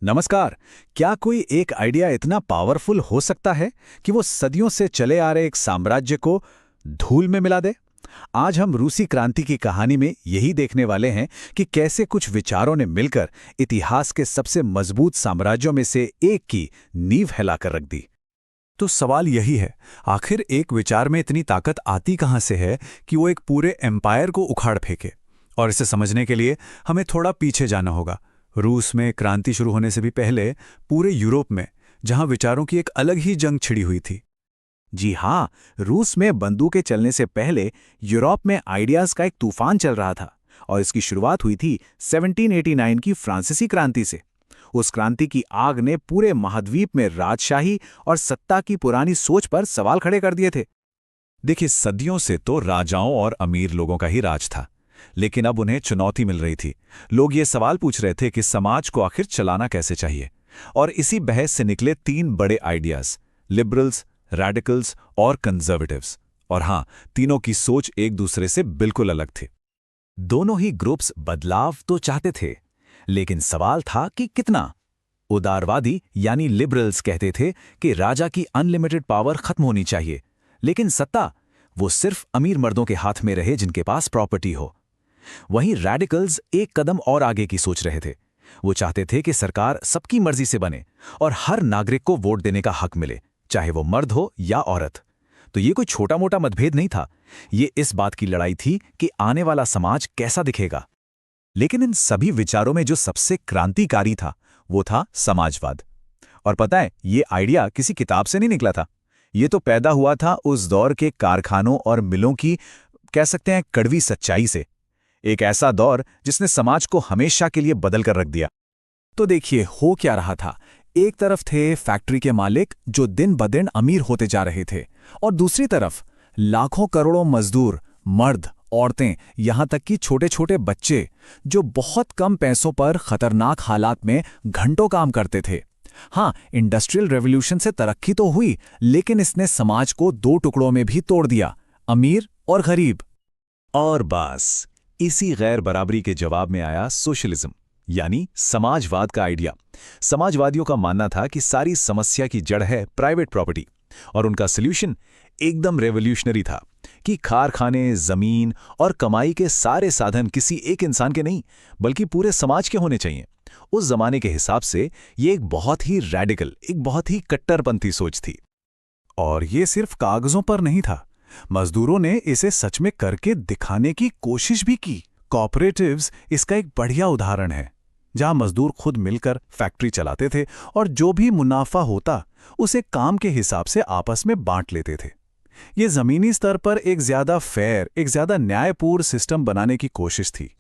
नमस्कार। क्या कोई एक आइडिया इतना पावरफुल हो सकता है कि वो सदियों से चले आ रहे एक साम्राज्य को धूल में मिला दे? आज हम रूसी क्रांति की कहानी में यही देखने वाले हैं कि कैसे कुछ विचारों ने मिलकर इतिहास के सबसे मजबूत साम्राज्यों में से एक की नींव हिलाकर रख दी। तो सवाल यही है, आखिर एक विचार में इतनी ताकत आती कहां से है कि वो एक पूरे एम्पायर को उखाड़ फेंके? और इसे समझने के लिए हमें थोड़ा पीछे जाना होगा। रूस में क्रांति शुरू होने से भी पहले पूरे यूरोप में, जहां विचारों की एक अलग ही जंग छिड़ी हुई थी। जी हाँ, रूस में बंदूकें चलने से पहले यूरोप में आइडियाज का एक तूफान चल रहा था और इसकी शुरुआत हुई थी 1789 की फ्रांसीसी क्रांति से। उस क्रांति की आग ने पूरे महाद्वीप में राजशाही और सत्ता की पुरानी सोच पर सवाल खड़े कर दिए थे। देखिए, सदियों से तो राजाओं और अमीर लोगों का ही राज था, लेकिन अब उन्हें चुनौती मिल रही थी। लोग ये सवाल पूछ रहे थे कि समाज को आखिर चलाना कैसे चाहिए। और इसी बहस से निकले तीन बड़े आइडियाज, लिबरल्स, रैडिकल्स और कंजर्वेटिव्स। और हां, तीनों की सोच एक दूसरे से बिल्कुल अलग थी। दोनों ही ग्रुप्स बदलाव तो चाहते थे, लेकिन सवाल था कि कितना। उदारवादी यानी लिबरल्स कहते थे कि राजा की अनलिमिटेड पावर खत्म होनी चाहिए, लेकिन सत्ता वो सिर्फ अमीर मर्दों के हाथ में रहे जिनके पास प्रॉपर्टी हो। वहीं रैडिकल्स एक कदम और आगे की सोच रहे थे। वो चाहते थे कि सरकार सबकी मर्जी से बने और हर नागरिक को वोट देने का हक मिले, चाहे वो मर्द हो या औरत। तो ये कोई छोटा मोटा मतभेद नहीं था, ये इस बात की लड़ाई थी कि आने वाला समाज कैसा दिखेगा। लेकिन इन सभी विचारों में जो सबसे क्रांतिकारी था वो था समाजवाद। और पता है, ये आइडिया किसी किताब से नहीं निकला था। ये तो पैदा हुआ था उस दौर के कारखानों और मिलों की, कह सकते हैं, कड़वी सच्चाई से। एक ऐसा दौर जिसने समाज को हमेशा के लिए बदल कर रख दिया। तो देखिए, हो क्या रहा था। एक तरफ थे फैक्ट्री के मालिक जो दिन ब दिन अमीर होते जा रहे थे, और दूसरी तरफ लाखों करोड़ों मजदूर, मर्द, औरतें, यहां तक कि छोटे छोटे बच्चे जो बहुत कम पैसों पर खतरनाक हालात में घंटों काम करते थे। हाँ, इंडस्ट्रियल रेवोल्यूशन से तरक्की तो हुई, लेकिन इसने समाज को दो टुकड़ों में भी तोड़ दिया, अमीर और गरीब। और बस इसी गैर बराबरी के जवाब में आया सोशलिज्म, यानी समाजवाद का आइडिया। समाजवादियों का मानना था कि सारी समस्या की जड़ है प्राइवेट प्रॉपर्टी, और उनका सॉल्यूशन एकदम रेवोल्यूशनरी था कि कारखाने, जमीन और कमाई के सारे साधन किसी एक इंसान के नहीं, बल्कि पूरे समाज के होने चाहिए। उस जमाने के हिसाब से ये एक बहुत ही रैडिकल, एक बहुत ही कट्टरपंथी सोच थी। और ये सिर्फ कागजों पर नहीं था, मजदूरों ने इसे सच में करके दिखाने की कोशिश भी की। कॉपरेटिव्स इसका एक बढ़िया उदाहरण है, जहां मजदूर खुद मिलकर फैक्ट्री चलाते थे और जो भी मुनाफा होता उसे काम के हिसाब से आपस में बांट लेते थे। ये जमीनी स्तर पर एक ज्यादा फेयर, एक ज्यादा न्यायपूर्ण सिस्टम बनाने की कोशिश थी।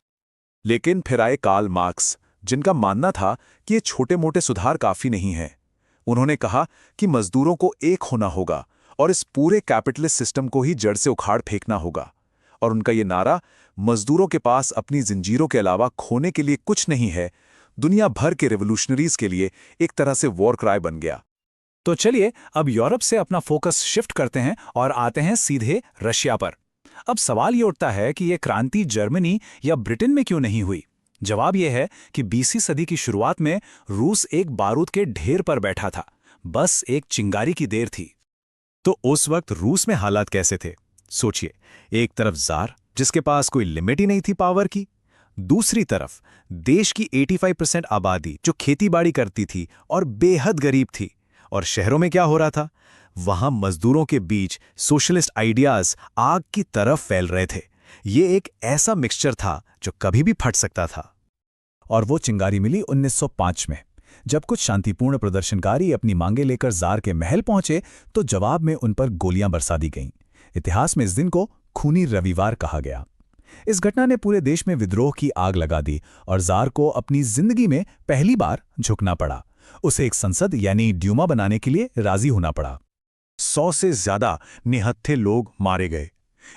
लेकिन फिर आए कार्ल मार्क्स, जिनका मानना था कि ये छोटे मोटे सुधार काफी नहीं हैं। उन्होंने कहा कि मजदूरों को एक होना होगा और इस पूरे कैपिटलिस्ट सिस्टम को ही जड़ से उखाड़ फेंकना होगा। और उनका ये नारा, मजदूरों के पास अपनी जंजीरों के अलावा खोने के लिए कुछ नहीं है, दुनिया भर के रेवोल्यूशनरीज के लिए एक तरह से वॉर क्राई बन गया। तो चलिए अब यूरोप से अपना फोकस शिफ्ट करते हैं और आते हैं सीधे रशिया पर। अब सवाल ये उठता है कि ये क्रांति जर्मनी या ब्रिटेन में क्यों नहीं हुई? जवाब यह है कि 20वीं सदी की शुरुआत में रूस एक बारूद के ढेर पर बैठा था, बस एक चिंगारी की देर थी। तो उस वक्त रूस में हालात कैसे थे? सोचिए, एक तरफ जार जिसके पास कोई लिमिट ही नहीं थी पावर की, दूसरी तरफ देश की 85% आबादी जो खेतीबाड़ी करती थी और बेहद गरीब थी। और शहरों में क्या हो रहा था? वहां मजदूरों के बीच सोशलिस्ट आइडियाज आग की तरफ फैल रहे थे। ये एक ऐसा मिक्सचर था जो कभी भी फट सकता था। और वो चिंगारी मिली 1905 में, जब कुछ शांतिपूर्ण प्रदर्शनकारी अपनी मांगे लेकर जार के महल पहुंचे तो जवाब में उन पर गोलियां बरसा दी गईं। इतिहास में इस दिन को खूनी रविवार कहा गया। इस घटना ने पूरे देश में विद्रोह की आग लगा दी और जार को अपनी जिंदगी में पहली बार झुकना पड़ा। उसे एक संसद यानी ड्यूमा बनाने के लिए राजी होना पड़ा। 100 से ज्यादा निहत्थे लोग मारे गए।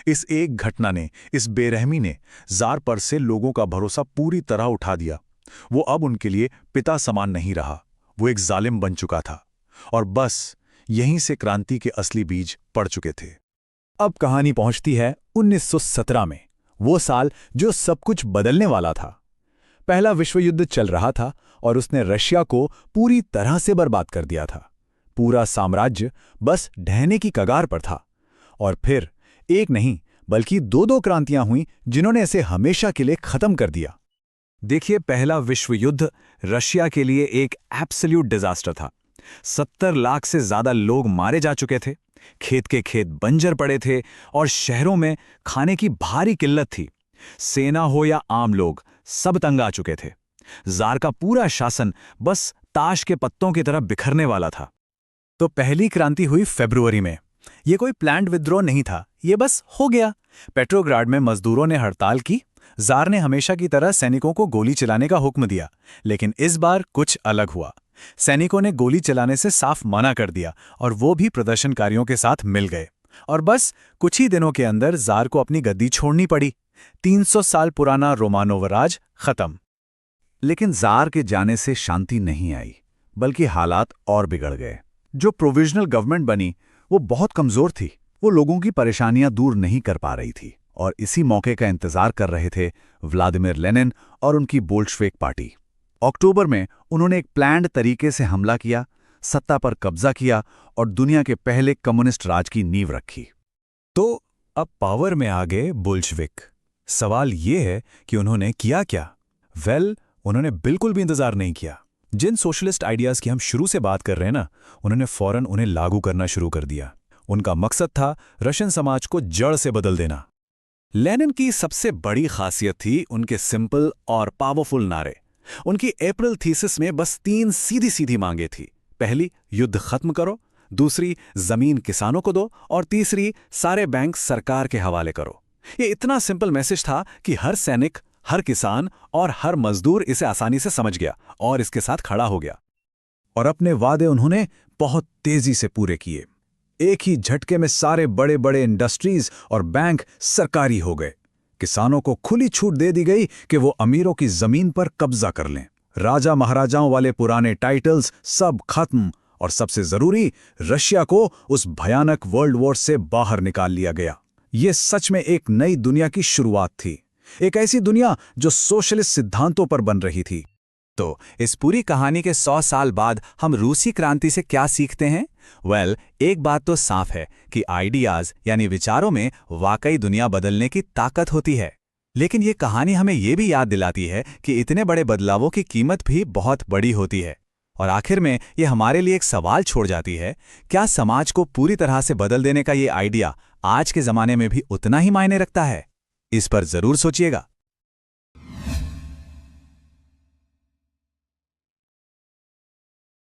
इस एक घटना ने, इस बेरहमी ने जार पर से लोगों का भरोसा पूरी तरह उठा दिया। वो अब उनके लिए पिता समान नहीं रहा, वो एक जालिम बन चुका था। और बस यहीं से क्रांति के असली बीज पड़ चुके थे। अब कहानी पहुंचती है 1917 में, वो साल जो सब कुछ बदलने वाला था। पहला विश्व युद्ध चल रहा था और उसने रशिया को पूरी तरह से बर्बाद कर दिया था। पूरा साम्राज्य बस ढहने की कगार पर था। और फिर एक नहीं बल्कि दो क्रांतियां हुईं जिन्होंने इसे हमेशा के लिए खत्म कर दिया। देखिए, पहला विश्व युद्ध रशिया के लिए एक एब्सोल्यूट डिजास्टर था। 70 लाख से ज्यादा लोग मारे जा चुके थे, खेत के खेत बंजर पड़े थे और शहरों में खाने की भारी किल्लत थी। सेना हो या आम लोग, सब तंग आ चुके थे। जार का पूरा शासन बस ताश के पत्तों की तरह बिखरने वाला था। तो पहली क्रांति हुई फरवरी में। ये कोई प्लान्ड विद्रोह नहीं था, ये बस हो गया। पेट्रोग्राड में मजदूरों ने हड़ताल की। जार ने हमेशा की तरह सैनिकों को गोली चलाने का हुक्म दिया, लेकिन इस बार कुछ अलग हुआ। सैनिकों ने गोली चलाने से साफ मना कर दिया और वो भी प्रदर्शनकारियों के साथ मिल गए। और बस कुछ ही दिनों के अंदर जार को अपनी गद्दी छोड़नी पड़ी। 300 साल पुराना रोमानोव राज खत्म। लेकिन जार के जाने से शांति नहीं आई, बल्कि हालात और बिगड़ गए। जो प्रोविजनल गवर्नमेंट बनी वो बहुत कमजोर थी। वो लोगों की परेशानियां दूर नहीं कर पा रही थी और इसी मौके का इंतजार कर रहे थे व्लादिमीर लेनिन और उनकी बोल्शेविक पार्टी। अक्टूबर में उन्होंने एक प्लान्ड तरीके से हमला किया, सत्ता पर कब्जा किया और दुनिया के पहले कम्युनिस्ट राज की नींव रखी। तो अब पावर में आ गए बोल्शेविक। सवाल ये है कि उन्होंने किया क्या? उन्होंने बिल्कुल भी इंतजार नहीं किया। जिन सोशलिस्ट आइडियाज की हम शुरू से बात कर रहे हैं ना, उन्होंने फौरन उन्हें लागू करना शुरू कर दिया। उनका मकसद था रशियन समाज को जड़ से बदल देना। लेनिन की सबसे बड़ी खासियत थी उनके सिंपल और पावरफुल नारे। उनकी अप्रैल थीसिस में बस 3 सीधी सीधी मांगे थी। पहली, युद्ध खत्म करो। दूसरी, जमीन किसानों को दो। और तीसरी, सारे बैंक सरकार के हवाले करो। ये इतना सिंपल मैसेज था कि हर सैनिक, हर किसान और हर मजदूर इसे आसानी से समझ गया और इसके साथ खड़ा हो गया। और अपने वादे उन्होंने बहुत तेजी से पूरे किए। एक ही झटके में सारे बड़े बड़े इंडस्ट्रीज और बैंक सरकारी हो गए। किसानों को खुली छूट दे दी गई कि वो अमीरों की जमीन पर कब्जा कर लें। राजा महाराजाओं वाले पुराने टाइटल्स सब खत्म। और सबसे जरूरी, रशिया को उस भयानक वर्ल्ड वॉर से बाहर निकाल लिया गया। ये सच में एक नई दुनिया की शुरुआत थी, एक ऐसी दुनिया जो सोशलिस्ट सिद्धांतों पर बन रही थी। तो इस पूरी कहानी के 100 साल बाद हम रूसी क्रांति से क्या सीखते हैं? एक बात तो साफ है कि आइडियाज यानी विचारों में वाकई दुनिया बदलने की ताकत होती है। लेकिन ये कहानी हमें ये भी याद दिलाती है कि इतने बड़े बदलावों की कीमत भी बहुत बड़ी होती है। और आखिर में ये हमारे लिए एक सवाल छोड़ जाती है, क्या समाज को पूरी तरह से बदल देने का ये आइडिया आज के ज़माने में भी उतना ही मायने रखता है? इस पर ज़रूर सोचिएगा।